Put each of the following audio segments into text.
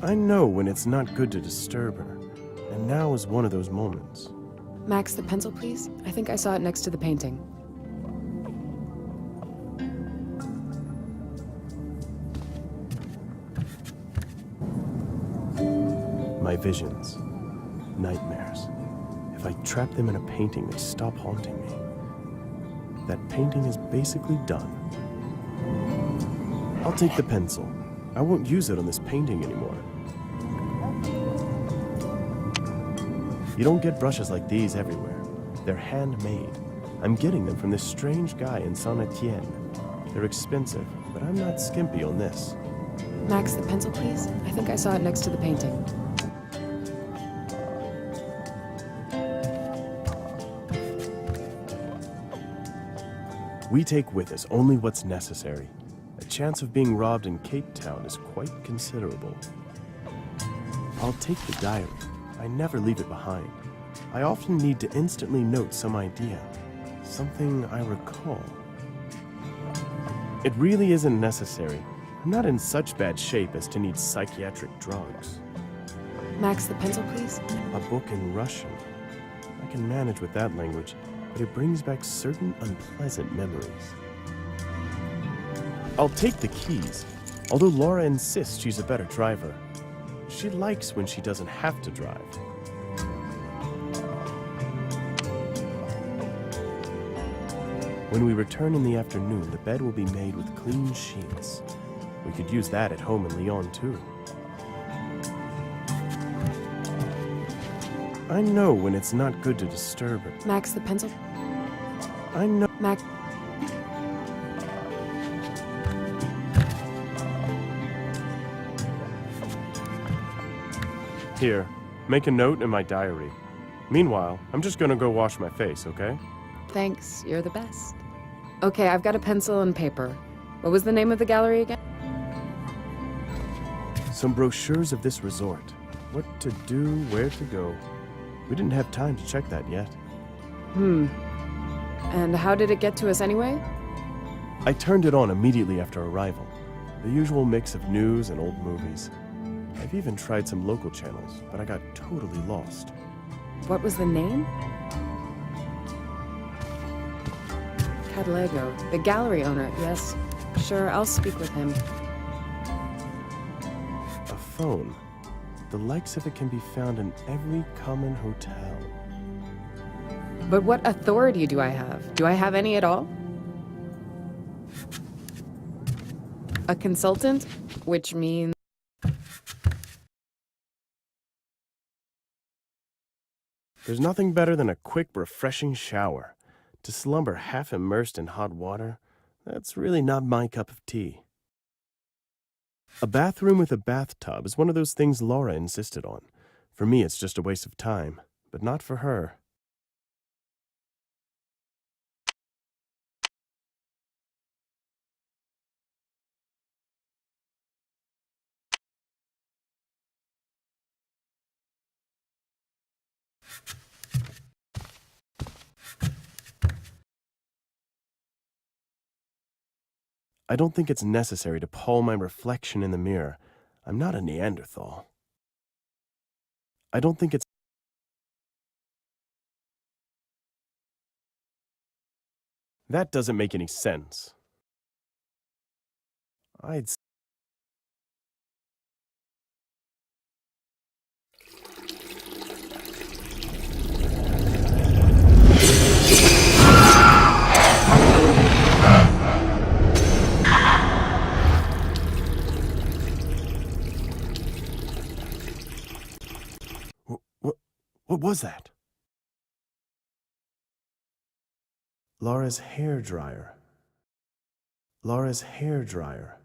I know when it's not good to disturb her, and now is one of those moments. Max, the pencil, please? I think I saw it next to the painting. My visions, nightmares. If I trap them in a painting, they stop haunting me. That painting is basically done. I'll take the pencil. I won't use it on this painting anymore. You don't get brushes like these everywhere. They're handmade. I'm getting them from this strange guy in Saint-Étienne. They're expensive, but I'm not skimpy on this. Max, the pencil, please? I think I saw it next to the painting. We take with us only what's necessary. A chance of being robbed in Cape Town is quite considerable. I'll take the diary. I never leave it behind. I often need to instantly note some idea, something I recall. It really isn't necessary. I'm not in such bad shape as to need psychiatric drugs. Max, the pencil, please? A book in Russian. I can manage with that language, but it brings back certain unpleasant memories. I'll take the keys, although Lara insists she's a better driver. She likes when she doesn't have to drive. When we return in the afternoon, the bed will be made with clean sheets. We could use that at home in Lyon, too. I know when it's not good to disturb her. Max, the pencil? I know. Max. Here, make a note in my diary. Meanwhile, I'm just gonna go wash my face, okay? Thanks, you're the best. Okay, I've got a pencil and paper. What was the name of the gallery again? Some brochures of this resort. What to do, where to go. We didn't have time to check that yet. And how did it get to us anyway? I turned it on immediately after arrival. The usual mix of news and old movies. I've even tried some local channels, but I got totally lost. What was the name? Cadlego, the gallery owner, yes. Sure, I'll speak with him. A phone. The likes of it can be found in every common hotel. But what authority do I have? Do I have any at all? A consultant? Which means... There's nothing better than a quick, refreshing shower. To slumber half immersed in hot water, that's really not my cup of tea. A bathroom with a bathtub is one of those things Lara insisted on. For me, it's just a waste of time, but not for her. I don't think it's necessary to paw my reflection in the mirror. I'm not a Neanderthal. I don't think it's... That doesn't make any sense. I'd... What was that? Lara's hair dryer. Lara's hair dryer.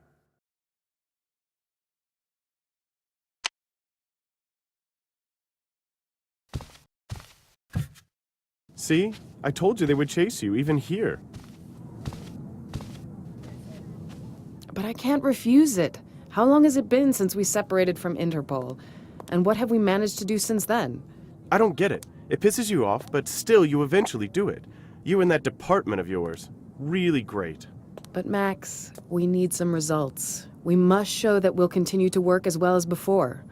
See? I told you they would chase you, even here. But I can't refuse it. How long has it been since we separated from Interpol? And what have we managed to do since then? I don't get it. It pisses you off, but still you eventually do it. You and that department of yours. Really great. But Max, we need some results. We must show that we'll continue to work as well as before.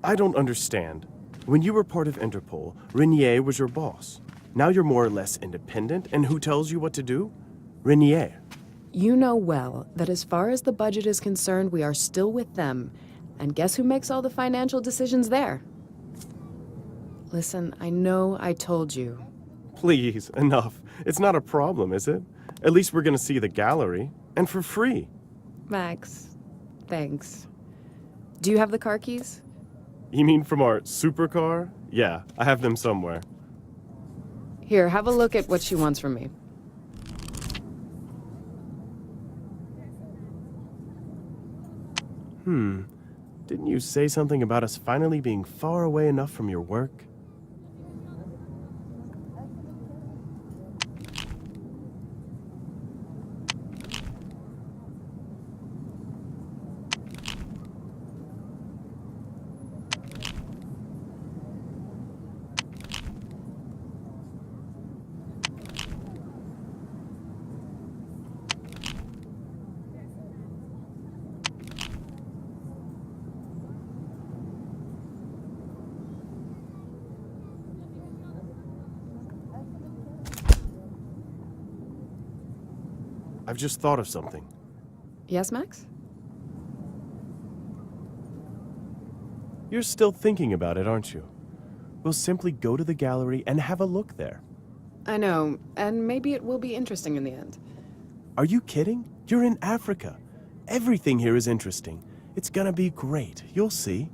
I don't understand. When you were part of Interpol, Renier was your boss. Now you're more or less independent, and who tells you what to do? Renier. You know well that as far as the budget is concerned, we are still with them. And guess who makes all the financial decisions there? Listen, I know I told you. Please, enough. It's not a problem, is it? At least we're gonna see the gallery, and for free. Max, thanks. Do you have the car keys? You mean from our supercar? Yeah, I have them somewhere. Here, have a look at what she wants from me. Didn't you say something about us finally being far away enough from your work? I've just thought of something. Yes, Max? You're still thinking about it, aren't you? We'll simply go to the gallery and have a look there. I know, and maybe it will be interesting in the end. Are you kidding? You're in Africa. Everything here is interesting. It's gonna be great. You'll see.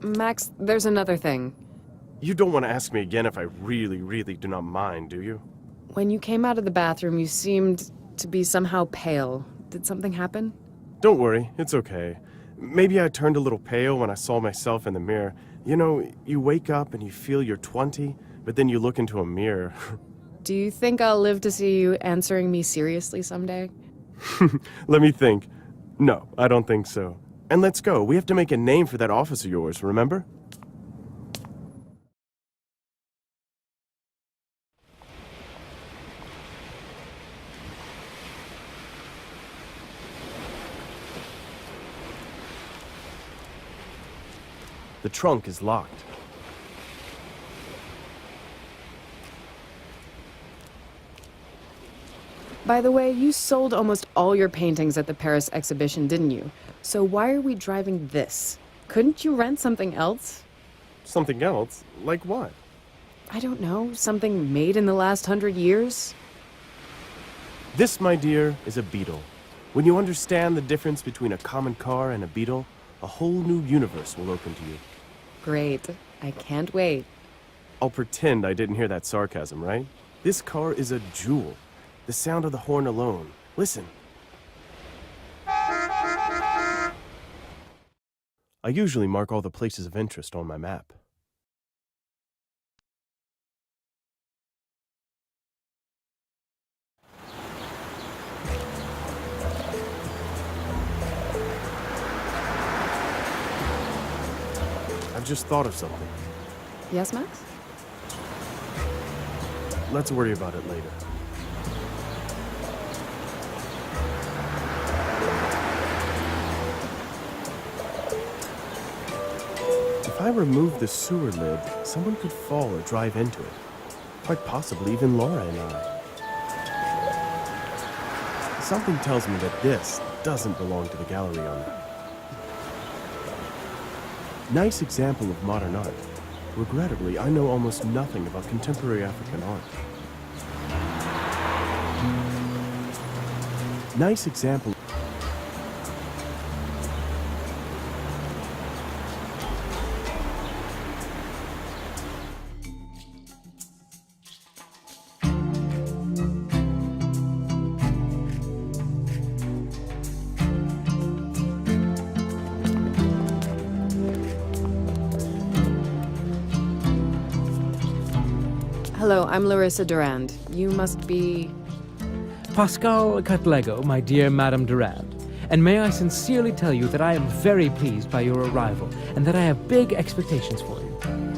Max, there's another thing. You don't want to ask me again if I really, really do not mind, do you? When you came out of the bathroom, you seemed to be somehow pale. Did something happen? Don't worry, it's okay. Maybe I turned a little pale when I saw myself in the mirror. You know, you wake up and you feel you're 20, but then you look into a mirror. Do you think I'll live to see you answering me seriously someday? Let me think. No, I don't think so. And let's go. We have to make a name for that office of yours, remember? The trunk is locked. By the way, you sold almost all your paintings at the Paris exhibition, didn't you? So why are we driving this? Couldn't you rent something else? Something else? Like what? I don't know, something made in the last 100 years? This, my dear, is a beetle. When you understand the difference between a common car and a beetle, a whole new universe will open to you. Great. I can't wait. I'll pretend I didn't hear that sarcasm, right? This car is a jewel. The sound of the horn alone. Listen. I usually mark all the places of interest on my map. I've just thought of something. Yes, Max? Let's worry about it later. If I remove the sewer lid, someone could fall or drive into it. Quite possibly even Lara and I. Something tells me that this doesn't belong to the gallery owner. Nice example of modern art. Regrettably, I know almost nothing about contemporary African art. Nice example. Hello, I'm Larissa Durand. You must be... Pascal Catlego, my dear Madame Durand. and may I sincerely tell you that I am very pleased by your arrival, and that I have big expectations for you.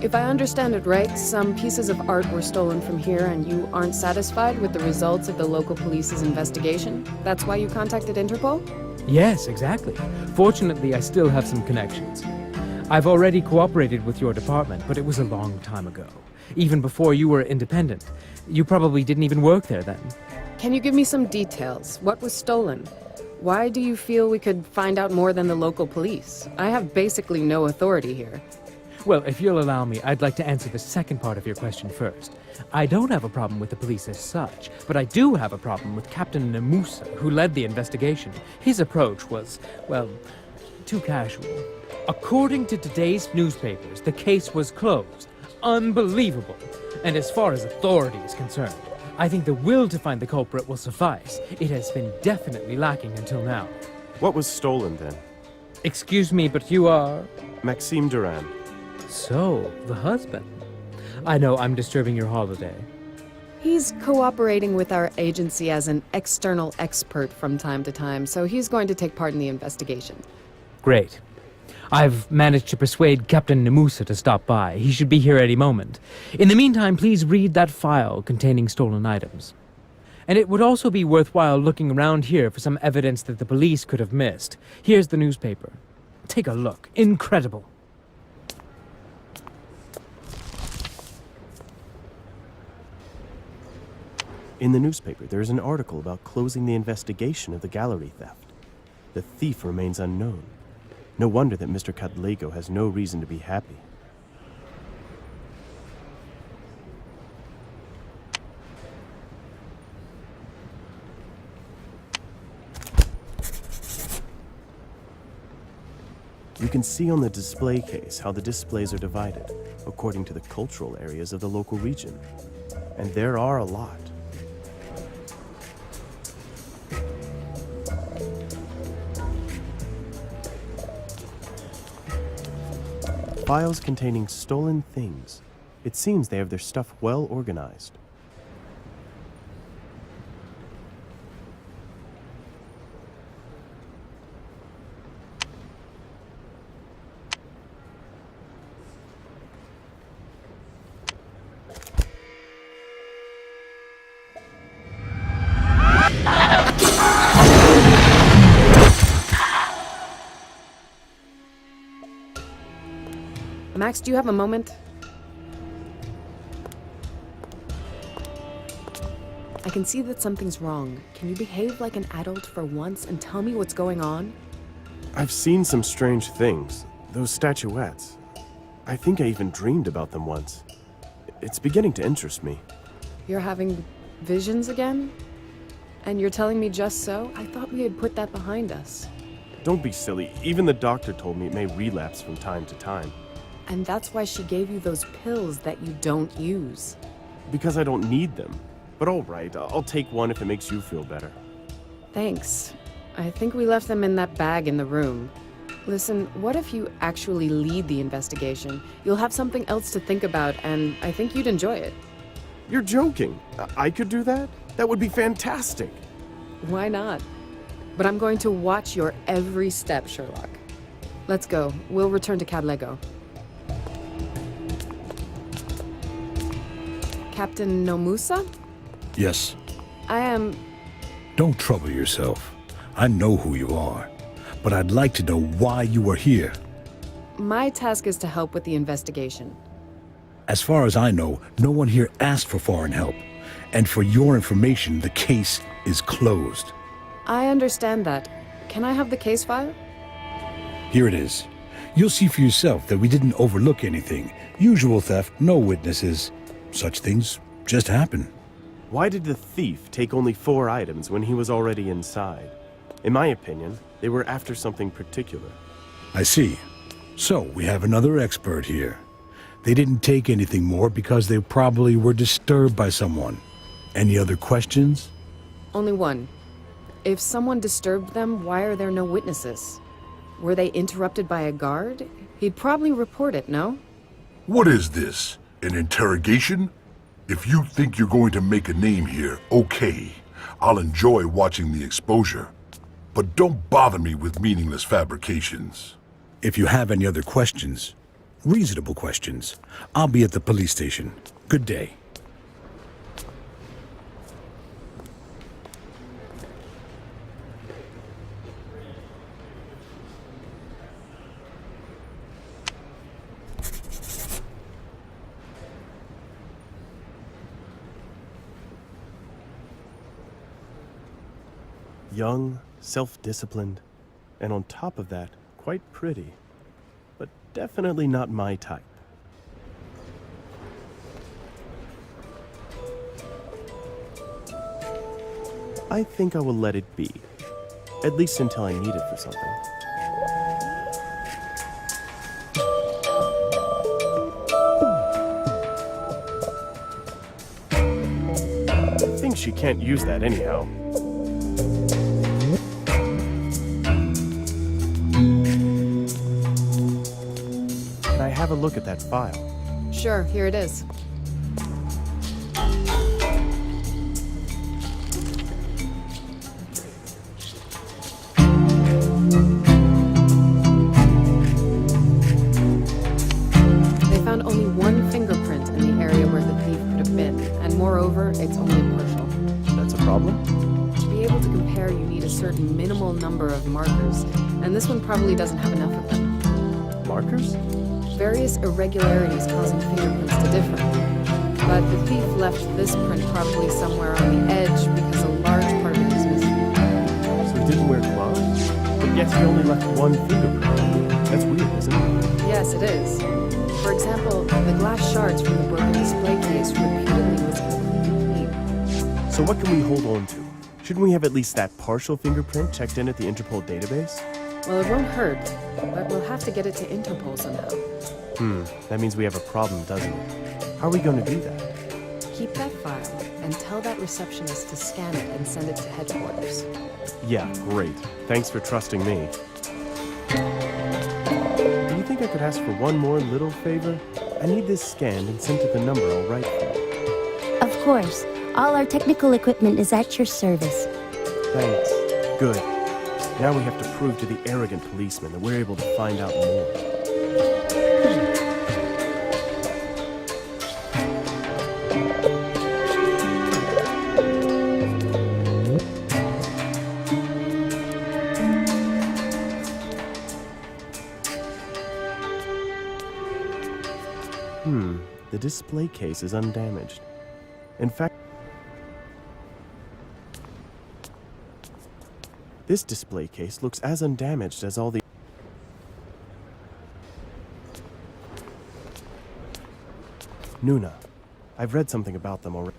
If I understand it right, some pieces of art were stolen from here and you aren't satisfied with the results of the local police's investigation? That's why you contacted Interpol? Yes, exactly. Fortunately, I still have some connections. I've already cooperated with your department, but it was a long time ago. Even before you were independent. You probably didn't even work there then. Can you give me some details? What was stolen? Why do you feel we could find out more than the local police? I have basically no authority here. Well, if you'll allow me, I'd like to answer the second part of your question first. I don't have a problem with the police as such, but I do have a problem with Captain Namusa, who led the investigation. His approach was, well, too casual. According to today's newspapers, the case was closed. Unbelievable. And as far as authority is concerned, I think the will to find the culprit will suffice. It has been definitely lacking until now. What was stolen then? Excuse me, but you are... Maxime Durand. So, the husband. I know I'm disturbing your holiday. He's cooperating with our agency as an external expert from time to time, so he's going to take part in the investigation. Great. I've managed to persuade Captain Namusa to stop by. He should be here any moment. In the meantime, please read that file containing stolen items. And it would also be worthwhile looking around here for some evidence that the police could have missed. Here's the newspaper. Take a look. Incredible. In the newspaper, there is an article about closing the investigation of the gallery theft. The thief remains unknown. No wonder that Mr. Cadlego has no reason to be happy. You can see on the display case how the displays are divided, according to the cultural areas of the local region. And there are a lot. Files containing stolen things. It seems they have their stuff well organized. Max, do you have a moment? I can see that something's wrong. Can you behave like an adult for once and tell me what's going on? I've seen some strange things. Those statuettes. I think I even dreamed about them once. It's beginning to interest me. You're having visions again? And you're telling me just so? I thought we had put that behind us. Don't be silly. Even the doctor told me it may relapse from time to time. And that's why she gave you those pills that you don't use. Because I don't need them. But all right, I'll take one if it makes you feel better. Thanks. I think we left them in that bag in the room. Listen, what if you actually lead the investigation? You'll have something else to think about, and I think you'd enjoy it. You're joking. I could do that? That would be fantastic. Why not? But I'm going to watch your every step, Sherlock. Let's go. We'll return to Cadlego. Captain Nomusa? Yes. I am... Don't trouble yourself. I know who you are. But I'd like to know why you are here. My task is to help with the investigation. As far as I know, no one here asked for foreign help. And for your information, the case is closed. I understand that. Can I have the case file? Here it is. You'll see for yourself that we didn't overlook anything. Usual theft, no witnesses. Such things just happen. Why did the thief take only 4 items when he was already inside? In my opinion, they were after something particular. I see. So, we have another expert here. They didn't take anything more because they probably were disturbed by someone. Any other questions? Only one. If someone disturbed them, why are there no witnesses? Were they interrupted by a guard? He'd probably report it, no? What is this? An interrogation? If you think you're going to make a name here, okay. I'll enjoy watching the exposure. but don't bother me with meaningless fabrications. If you have any other questions, reasonable questions, I'll be at the police station. Good day. Young, self-disciplined, and on top of that, quite pretty. But definitely not my type. I think I will let it be. At least until I need it for something. I think she can't use that anyhow. Can I have a look at that file? Sure, here it is. They found only one fingerprint in the area where the thief could have been, and moreover, it's only partial. That's a problem? To be able to compare, you need a certain minimal number of markers, and this one probably doesn't have enough of them. Markers? Various irregularities causing fingerprints to differ. But the thief left this print probably somewhere on the edge because a large part of it is missing. So he didn't wear gloves? But yet he only left one fingerprint. That's weird, isn't it? Yes, it is. For example, the glass shards from the broken display case repeatedly was completely clean. So what can we hold on to? Shouldn't we have at least that partial fingerprint checked in at the Interpol database? Well, it won't hurt, but we'll have to get it to Interpol somehow. That means we have a problem, doesn't it? How are we going to do that? Keep that file and tell that receptionist to scan it and send it to headquarters. Yeah, great. Thanks for trusting me. Do you think I could ask for one more little favor? I need this scanned and sent to the number I'll write for. Of course. All our technical equipment is at your service. Thanks. Good. Now we have to prove to the arrogant policeman that we're able to find out more. The display case is undamaged. In fact, this display case looks as undamaged as all the... Nuna. I've read something about them already.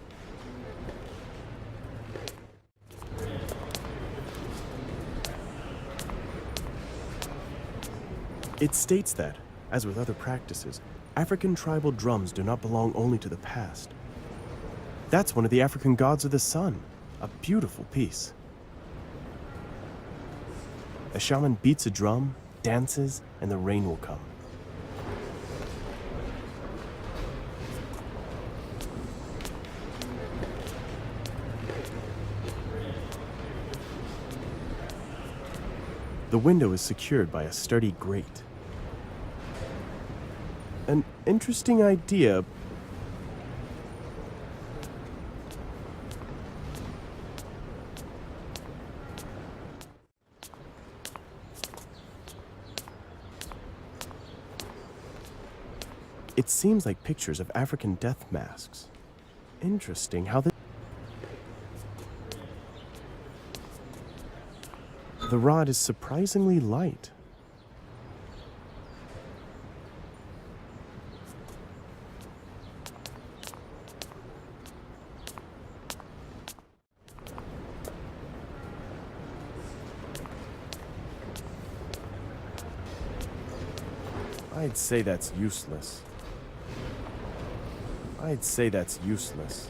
It states that, as with other practices, African tribal drums do not belong only to the past. That's one of the African gods of the sun. A beautiful piece. A shaman beats a drum, dances, and the rain will come. The window is secured by a sturdy grate. An interesting idea. It seems like pictures of African death masks. Interesting how this... The rod is surprisingly light. I'd say that's useless. I'd say that's useless.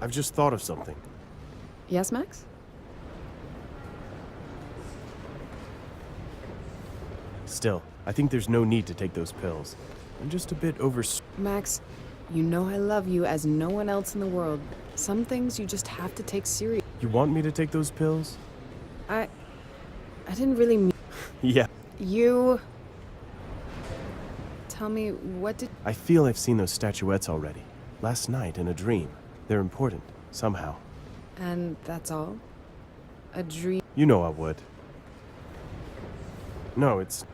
I've just thought of something. Yes, Max? Still, I think there's no need to take those pills. I'm just a bit Max, you know I love you as no one else in the world. Some things you just have to take serious. You want me to take those pills? I didn't really mean... Yeah. You... Tell me, what did... I feel I've seen those statuettes already. Last night in a dream. They're important, somehow. And that's all? A dream? You know I would. No, it's